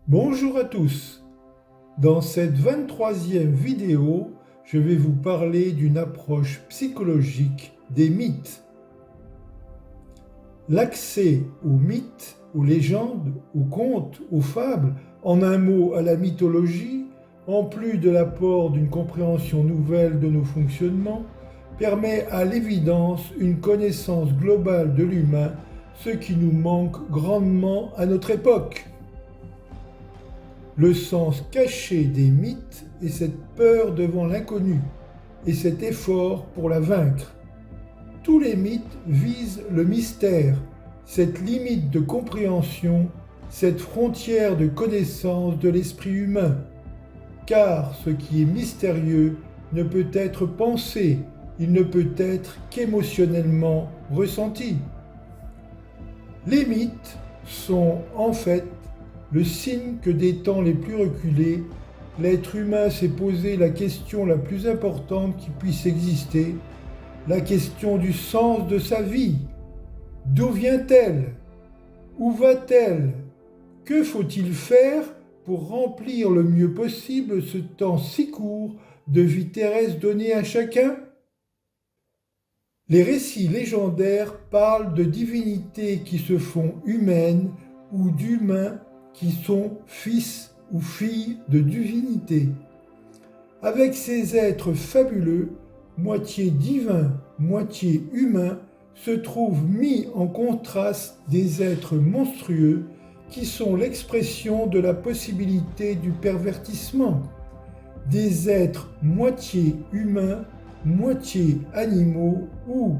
Bonjour à tous. Dans cette 23e vidéo, je vais vous parler d'une approche psychologique des mythes. L'accès aux mythes, aux légendes, aux contes, aux fables, en un mot à la mythologie, en plus de l'apport d'une compréhension nouvelle de nos fonctionnements, permet à l'évidence une connaissance globale de l'humain, ce qui nous manque grandement à notre époque. Le sens caché des mythes est cette peur devant l'inconnu et cet effort pour la vaincre. Tous les mythes visent le mystère, cette limite de compréhension, cette frontière de connaissance de l'esprit humain. Car ce qui est mystérieux ne peut être pensé, il ne peut être qu'émotionnellement ressenti. Les mythes sont en fait le signe que des temps les plus reculés, l'être humain s'est posé la question la plus importante qui puisse exister, la question du sens de sa vie. D'où vient-elle? Où va-t-elle? Que faut-il faire pour remplir le mieux possible ce temps si court de vie terrestre donné à chacun? Les récits légendaires parlent de divinités qui se font humaines ou d'humains qui sont fils ou filles de divinités. Avec ces êtres fabuleux, moitié divins, moitié humains, se trouvent mis en contraste des êtres monstrueux qui sont l'expression de la possibilité du pervertissement, des êtres moitié humains, moitié animaux ou,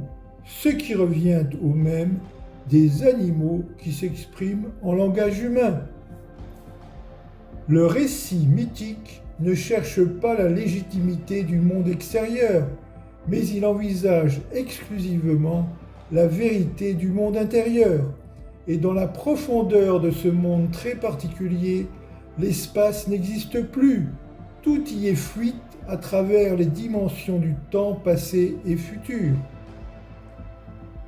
ce qui revient au même, des animaux qui s'expriment en langage humain. Le récit mythique ne cherche pas la légitimité du monde extérieur, mais il envisage exclusivement la vérité du monde intérieur. Et dans la profondeur de ce monde très particulier, l'espace n'existe plus. Tout y est fuite à travers les dimensions du temps passé et futur.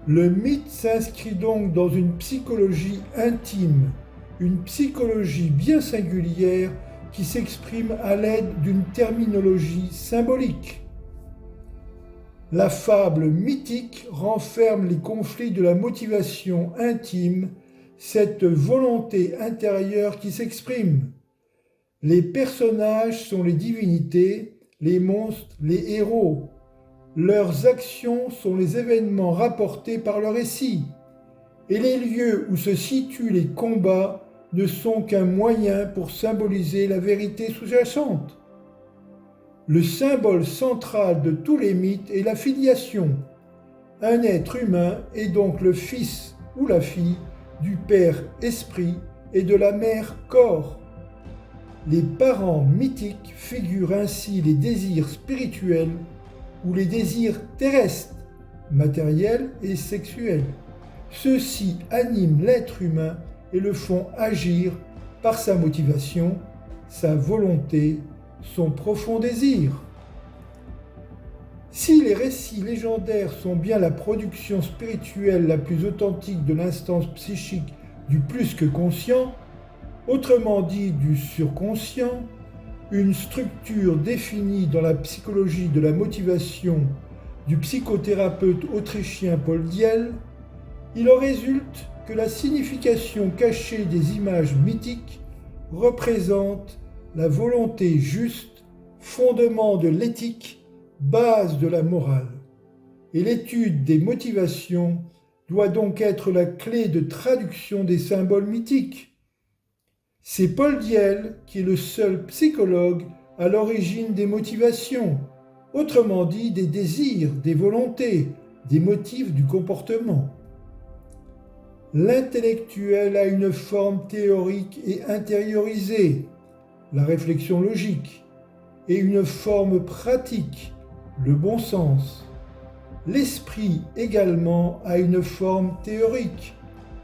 Le mythe s'inscrit donc dans une psychologie intime, une psychologie bien singulière qui s'exprime à l'aide d'une terminologie symbolique. La fable mythique renferme les conflits de la motivation intime, cette volonté intérieure qui s'exprime. Les personnages sont les divinités, les monstres, les héros. Leurs actions sont les événements rapportés par le récit. Et les lieux où se situent les combats ne sont qu'un moyen pour symboliser la vérité sous-jacente. Le symbole central de tous les mythes est la filiation. Un être humain est donc le fils ou la fille du Père Esprit et de la Mère Corps. Les parents mythiques figurent ainsi les désirs spirituels ou les désirs terrestres, matériels et sexuels. Ceux-ci animent l'être humain et le font agir par sa motivation, sa volonté, son profond désir. Si les récits légendaires sont bien la production spirituelle la plus authentique de l'instance psychique du plus que conscient, autrement dit du surconscient, une structure définie dans la psychologie de la motivation du psychothérapeute autrichien Paul Diel, il en résulte que la signification cachée des images mythiques représente la volonté juste, fondement de l'éthique, base de la morale. Et l'étude des motivations doit donc être la clé de traduction des symboles mythiques. C'est Paul Diel qui est le seul psychologue à l'origine des motivations, autrement dit des désirs, des volontés, des motifs du comportement. L'intellectuel a une forme théorique et intériorisée, la réflexion logique, et une forme pratique, le bon sens. L'esprit également a une forme théorique,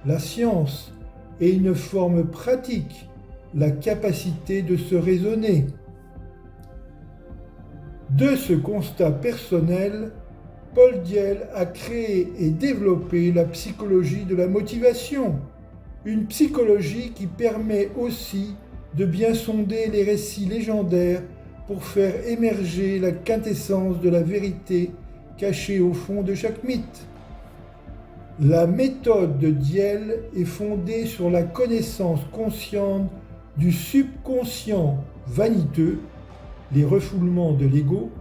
la science, et une forme pratique, la capacité de se raisonner. De ce constat personnel, Paul Diel a créé et développé la psychologie de la motivation, une psychologie qui permet aussi de bien sonder les récits légendaires pour faire émerger la quintessence de la vérité cachée au fond de chaque mythe. La méthode de Diel est fondée sur la connaissance consciente du subconscient vaniteux, les refoulements de l'ego,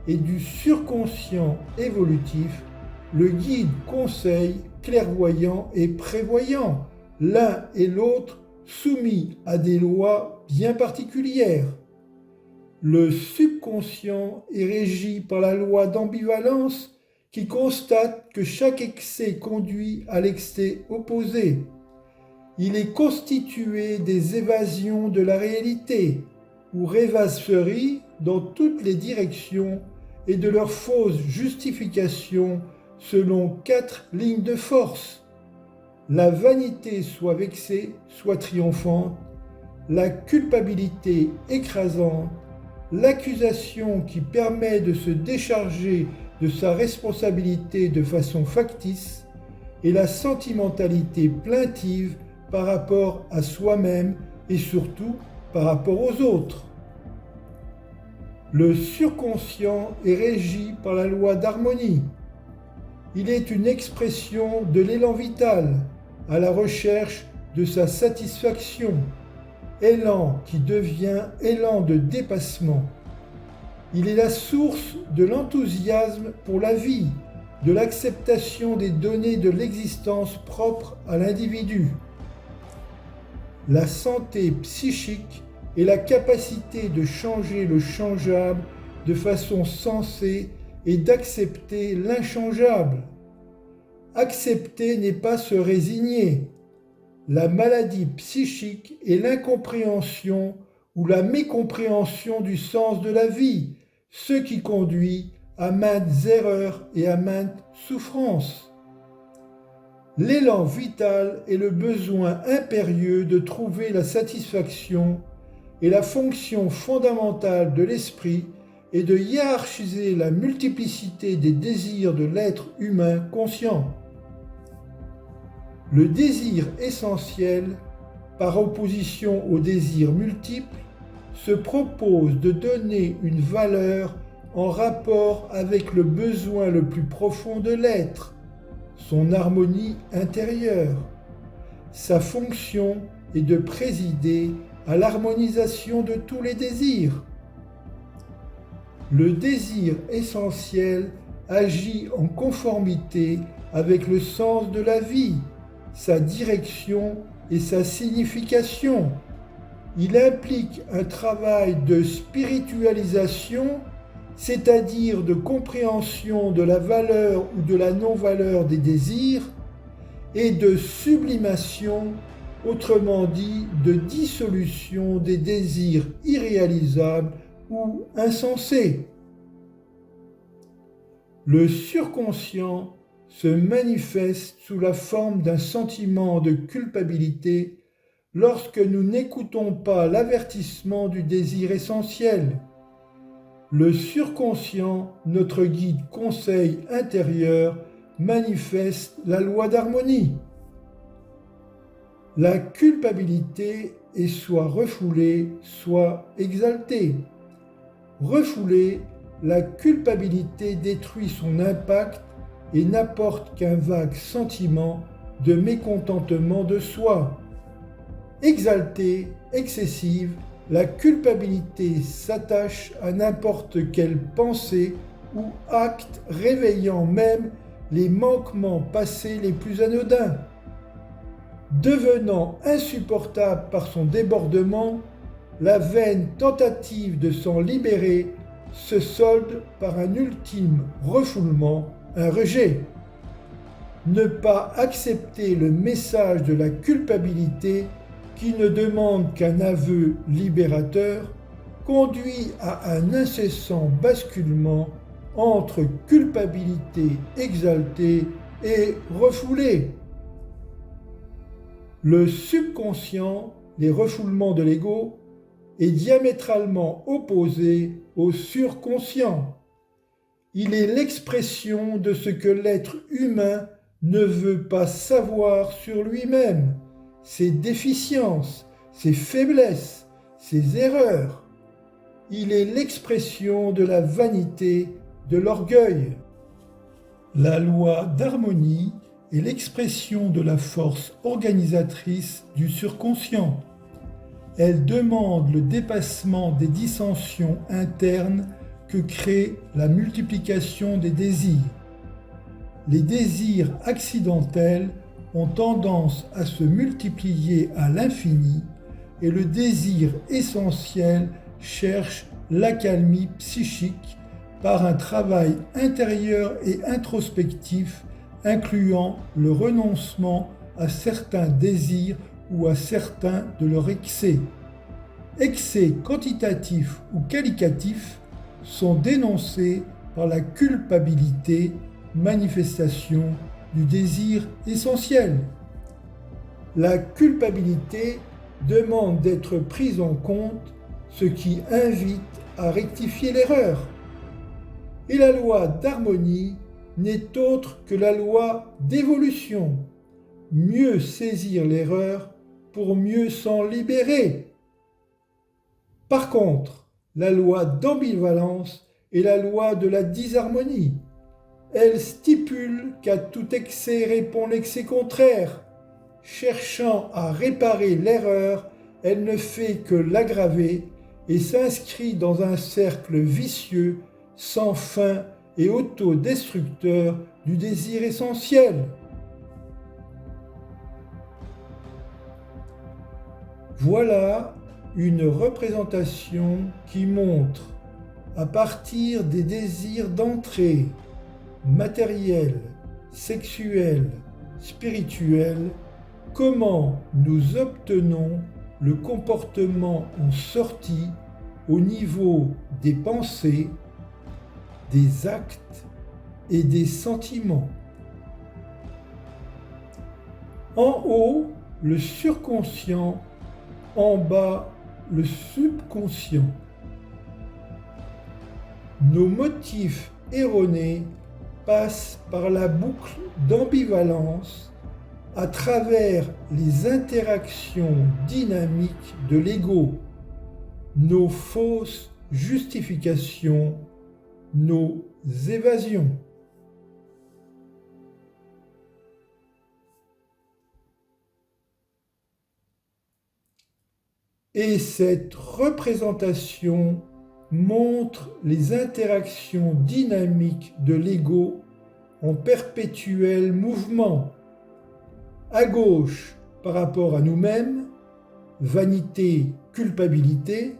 et du surconscient évolutif, le guide conseil clairvoyant et prévoyant, l'un et l'autre soumis à des lois bien particulières. Le subconscient est régi par la loi d'ambivalence qui constate que chaque excès conduit à l'excès opposé. Il est constitué des évasions de la réalité, ou rêvasseries dans toutes les directions, et de leurs fausses justifications selon 4 lignes de force. La vanité soit vexée, soit triomphante, la culpabilité écrasante, l'accusation qui permet de se décharger de sa responsabilité de façon factice, et la sentimentalité plaintive par rapport à soi-même et surtout par rapport aux autres. Le surconscient est régi par la loi d'harmonie. Il est une expression de l'élan vital, à la recherche de sa satisfaction, élan qui devient élan de dépassement. Il est la source de l'enthousiasme pour la vie, de l'acceptation des données de l'existence propre à l'individu. La santé psychique est la capacité de changer le changeable de façon sensée et d'accepter l'inchangeable. Accepter n'est pas se résigner. La maladie psychique est l'incompréhension ou la mécompréhension du sens de la vie, ce qui conduit à maintes erreurs et à maintes souffrances. L'élan vital est le besoin impérieux de trouver la satisfaction, et la fonction fondamentale de l'esprit est de hiérarchiser la multiplicité des désirs de l'être humain conscient. Le désir essentiel, par opposition au désir multiple, se propose de donner une valeur en rapport avec le besoin le plus profond de l'être, son harmonie intérieure. Sa fonction est de présider à l'harmonisation de tous les désirs. Le désir essentiel agit en conformité avec le sens de la vie, sa direction et sa signification. Il implique un travail de spiritualisation, c'est-à-dire de compréhension de la valeur ou de la non-valeur des désirs, et de sublimation, autrement dit de dissolution des désirs irréalisables ou insensés. Le surconscient se manifeste sous la forme d'un sentiment de culpabilité lorsque nous n'écoutons pas l'avertissement du désir essentiel. Le surconscient, notre guide conseil intérieur, manifeste la loi d'harmonie. La culpabilité est soit refoulée, soit exaltée. Refoulée, la culpabilité détruit son impact et n'apporte qu'un vague sentiment de mécontentement de soi. Exaltée, excessive, la culpabilité s'attache à n'importe quelle pensée ou acte réveillant même les manquements passés les plus anodins. Devenant insupportable par son débordement, la vaine tentative de s'en libérer se solde par un ultime refoulement, un rejet. Ne pas accepter le message de la culpabilité qui ne demande qu'un aveu libérateur conduit à un incessant basculement entre culpabilité exaltée et refoulée. Le subconscient, les refoulements de l'ego, est diamétralement opposé au surconscient. Il est l'expression de ce que l'être humain ne veut pas savoir sur lui-même, ses déficiences, ses faiblesses, ses erreurs. Il est l'expression de la vanité, de l'orgueil. La loi d'harmonie est l'expression de la force organisatrice du surconscient. Elle demande le dépassement des dissensions internes que crée la multiplication des désirs. Les désirs accidentels ont tendance à se multiplier à l'infini et le désir essentiel cherche l'accalmie psychique par un travail intérieur et introspectif incluant le renoncement à certains désirs ou à certains de leurs excès. Excès quantitatifs ou qualitatifs sont dénoncés par la culpabilité, manifestation du désir essentiel. La culpabilité demande d'être prise en compte, ce qui invite à rectifier l'erreur. Et la loi d'harmonie n'est autre que la loi d'évolution. Mieux saisir l'erreur pour mieux s'en libérer. Par contre, la loi d'ambivalence est la loi de la disharmonie. Elle stipule qu'à tout excès répond l'excès contraire. Cherchant à réparer l'erreur, elle ne fait que l'aggraver et s'inscrit dans un cercle vicieux, sans fin et autodestructeur du désir essentiel. Voilà une représentation qui montre, à partir des désirs d'entrée, matériels, sexuels, spirituels, comment nous obtenons le comportement en sortie au niveau des pensées, des actes et des sentiments. En haut, le surconscient, en bas, le subconscient. Nos motifs erronés passent par la boucle d'ambivalence à travers les interactions dynamiques de l'ego, nos fausses justifications, nos évasions. Et cette représentation montre les interactions dynamiques de l'ego en perpétuel mouvement. À gauche, par rapport à nous-mêmes, vanité, culpabilité,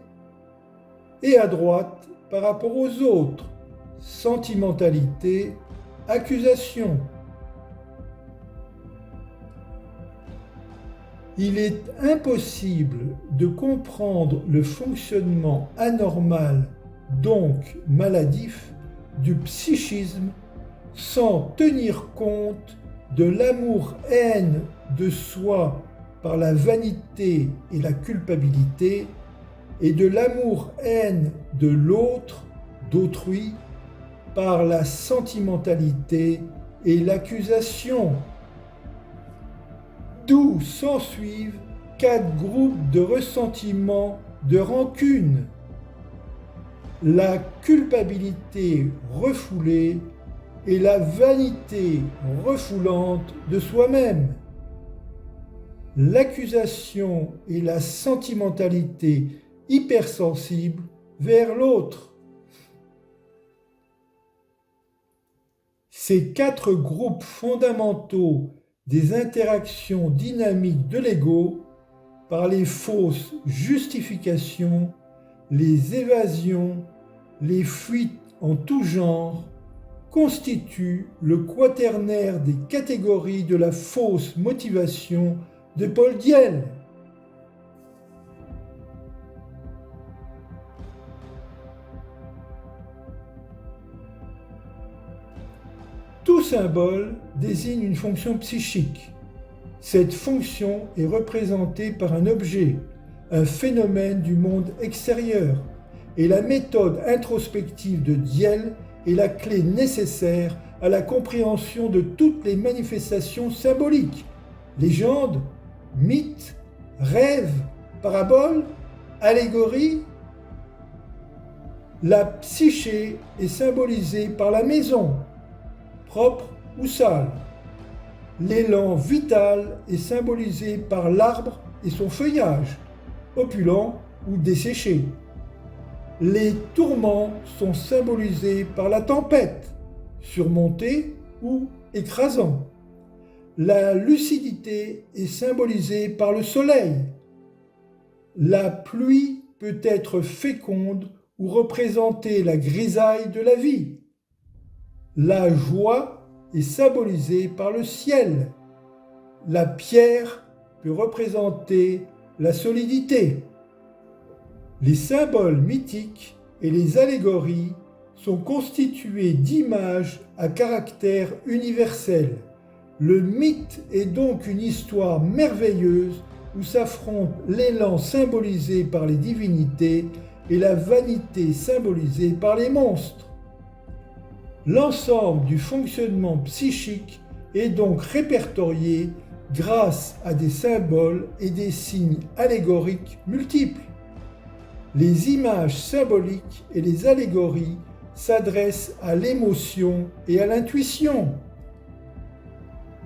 et à droite, par rapport aux autres, sentimentalité, accusation. Il est impossible de comprendre le fonctionnement anormal, donc maladif, du psychisme sans tenir compte de l'amour-haine de soi par la vanité et la culpabilité et de l'amour-haine de l'autre, d'autrui, par la sentimentalité et l'accusation. D'où s'ensuivent 4 groupes de ressentiment, de rancune. La culpabilité refoulée et la vanité refoulante de soi-même. L'accusation et la sentimentalité hypersensible vers l'autre. Ces 4 groupes fondamentaux des interactions dynamiques de l'ego, par les fausses justifications, les évasions, les fuites en tout genre, constituent le quaternaire des catégories de la fausse motivation de Paul Diel. Tout symbole désigne une fonction psychique. Cette fonction est représentée par un objet, un phénomène du monde extérieur, et la méthode introspective de Diel est la clé nécessaire à la compréhension de toutes les manifestations symboliques, légendes, mythes, rêves, paraboles, Allégorie. La psyché est symbolisée par la maison, propre ou sale. L'élan vital est symbolisé par l'arbre et son feuillage, opulent ou desséché. Les tourments sont symbolisés par la tempête, surmontée ou écrasant. La lucidité est symbolisée par le soleil. La pluie peut être féconde ou représenter la grisaille de la vie. La joie est symbolisée par le ciel. La pierre peut représenter la solidité. Les symboles mythiques et les allégories sont constitués d'images à caractère universel. Le mythe est donc une histoire merveilleuse où s'affrontent l'élan symbolisé par les divinités et la vanité symbolisée par les monstres. L'ensemble du fonctionnement psychique est donc répertorié grâce à des symboles et des signes allégoriques multiples. Les images symboliques et les allégories s'adressent à l'émotion et à l'intuition.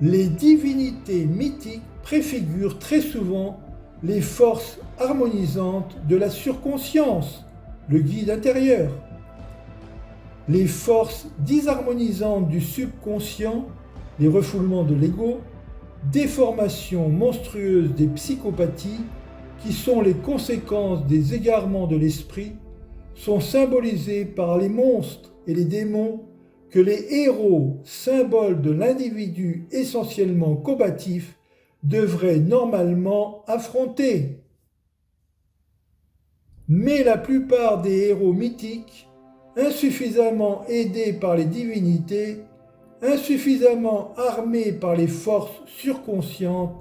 Les divinités mythiques préfigurent très souvent les forces harmonisantes de la surconscience, le guide intérieur. Les forces disharmonisantes du subconscient, les refoulements de l'ego, déformations monstrueuses des psychopathies, qui sont les conséquences des égarements de l'esprit, sont symbolisées par les monstres et les démons que les héros, symboles de l'individu essentiellement combatif, devraient normalement affronter. Mais la plupart des héros mythiques, insuffisamment aidés par les divinités, insuffisamment armés par les forces surconscientes,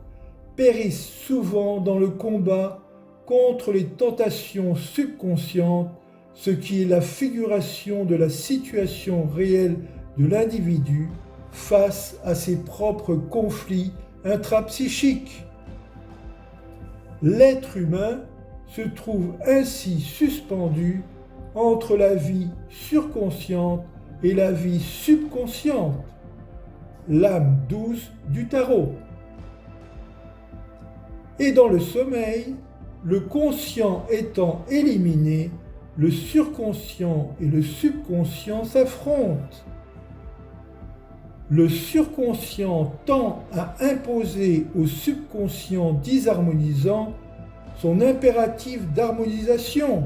périssent souvent dans le combat contre les tentations subconscientes, ce qui est la figuration de la situation réelle de l'individu face à ses propres conflits intrapsychiques. L'être humain se trouve ainsi suspendu entre la vie surconsciente et la vie subconsciente, l'âme douce du tarot. Et dans le sommeil, le conscient étant éliminé, le surconscient et le subconscient s'affrontent. Le surconscient tend à imposer au subconscient disharmonisant son impératif d'harmonisation.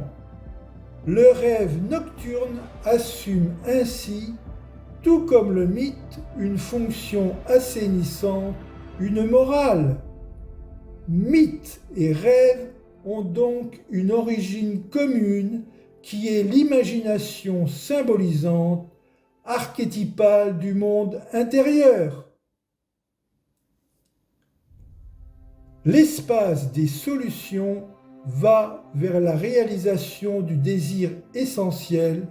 Le rêve nocturne assume ainsi, tout comme le mythe, une fonction assainissante, une morale. Mythe et rêve ont donc une origine commune qui est l'imagination symbolisante, archétypale du monde intérieur. L'espace des solutions va vers la réalisation du désir essentiel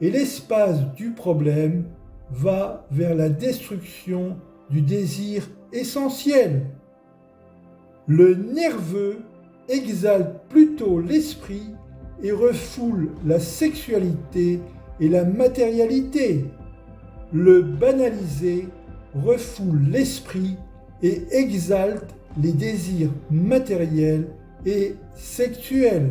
et l'espace du problème va vers la destruction du désir essentiel. Le nerveux exalte plutôt l'esprit et refoule la sexualité et la matérialité. Le banalisé refoule l'esprit et exalte les désirs matériels et sexuels.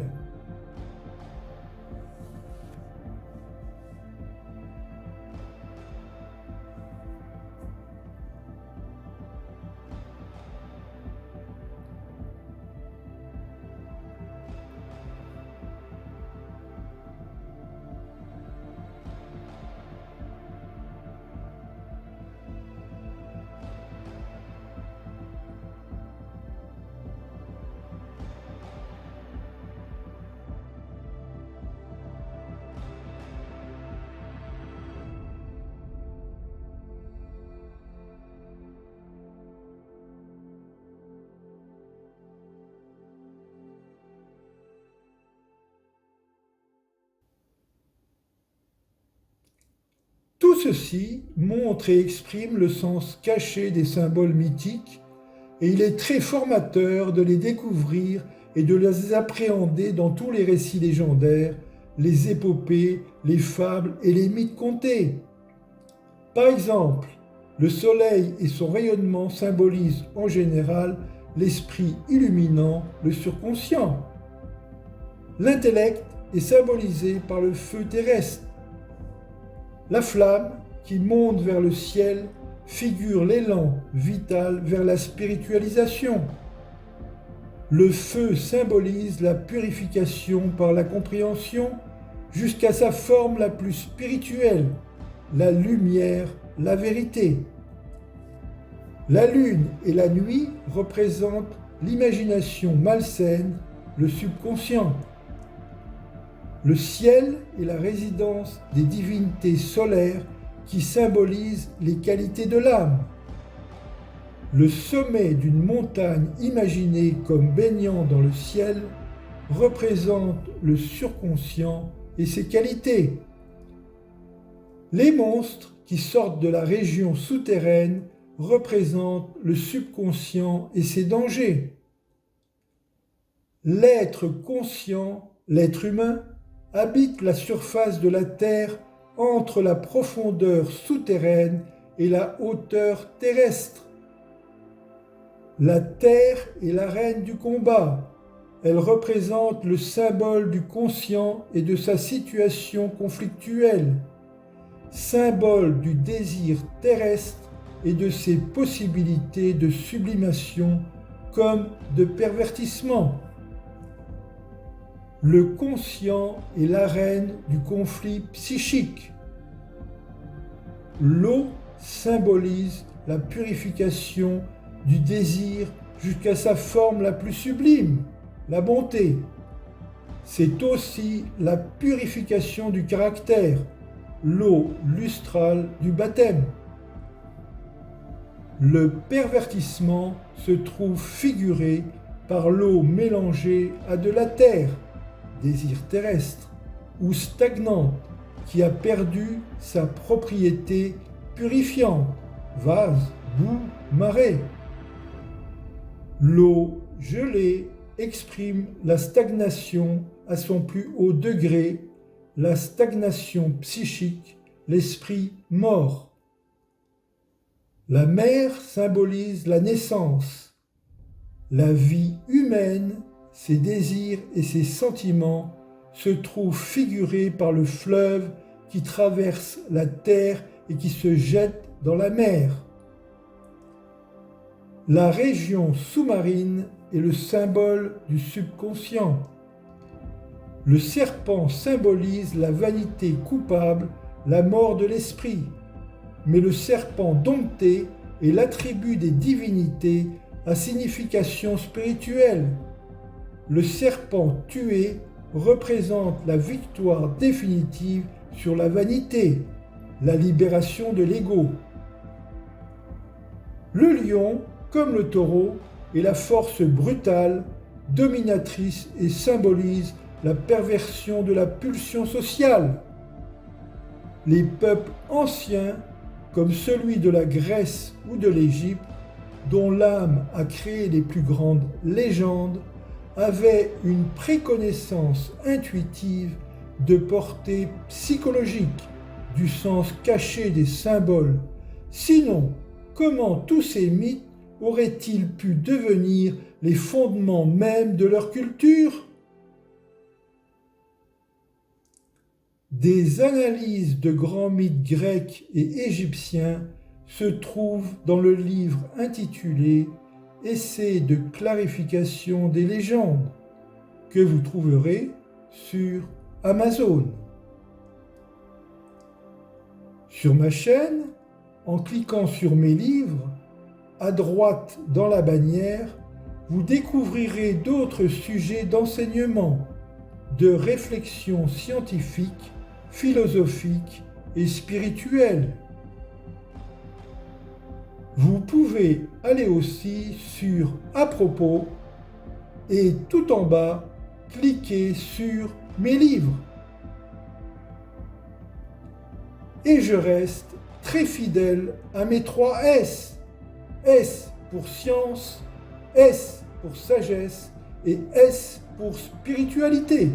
Tout ceci montre et exprime le sens caché des symboles mythiques et il est très formateur de les découvrir et de les appréhender dans tous les récits légendaires, les épopées, les fables et les mythes contés. Par exemple, le soleil et son rayonnement symbolisent en général l'esprit illuminant, le surconscient. L'intellect est symbolisé par le feu terrestre. La flamme qui monte vers le ciel figure l'élan vital vers la spiritualisation. Le feu symbolise la purification par la compréhension jusqu'à sa forme la plus spirituelle, la lumière, la vérité. La lune et la nuit représentent l'imagination malsaine, le subconscient. Le ciel est la résidence des divinités solaires qui symbolisent les qualités de l'âme. Le sommet d'une montagne imaginée comme baignant dans le ciel représente le surconscient et ses qualités. Les monstres qui sortent de la région souterraine représentent le subconscient et ses dangers. L'être conscient, l'être humain, habite la surface de la terre entre la profondeur souterraine et la hauteur terrestre. La terre est la reine du combat. Elle représente le symbole du conscient et de sa situation conflictuelle, symbole du désir terrestre et de ses possibilités de sublimation comme de pervertissement. Le conscient est l'arène du conflit psychique. L'eau symbolise la purification du désir jusqu'à sa forme la plus sublime, la bonté. C'est aussi la purification du caractère, l'eau lustrale du baptême. Le pervertissement se trouve figuré par l'eau mélangée à de la terre, désir terrestre, ou stagnante, qui a perdu sa propriété purifiante, vase, boue, marée. L'eau gelée exprime la stagnation à son plus haut degré, la stagnation psychique, l'esprit mort. La mer symbolise la naissance. La vie humaine, ses désirs et ses sentiments se trouvent figurés par le fleuve qui traverse la terre et qui se jette dans la mer. La région sous-marine est le symbole du subconscient. Le serpent symbolise la vanité coupable, la mort de l'esprit. Mais le serpent dompté est l'attribut des divinités à signification spirituelle. Le serpent tué représente la victoire définitive sur la vanité, la libération de l'ego. Le lion, comme le taureau, est la force brutale, dominatrice et symbolise la perversion de la pulsion sociale. Les peuples anciens, comme celui de la Grèce ou de l'Égypte, dont l'âme a créé les plus grandes légendes, avaient une préconnaissance intuitive de portée psychologique, du sens caché des symboles. Sinon, comment tous ces mythes auraient-ils pu devenir les fondements mêmes de leur culture ? Des analyses de grands mythes grecs et égyptiens se trouvent dans le livre intitulé « Essai de clarification des légendes » que vous trouverez sur Amazon. Sur ma chaîne, en cliquant sur mes livres, à droite dans la bannière, vous découvrirez d'autres sujets d'enseignement, de réflexion scientifique, philosophique et spirituelle. Vous pouvez aller aussi sur « À propos » et tout en bas, cliquez sur « Mes livres ». Et je reste très fidèle à mes 3 S. S pour science, S pour sagesse et S pour spiritualité.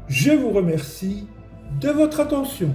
Je vous remercie de votre attention.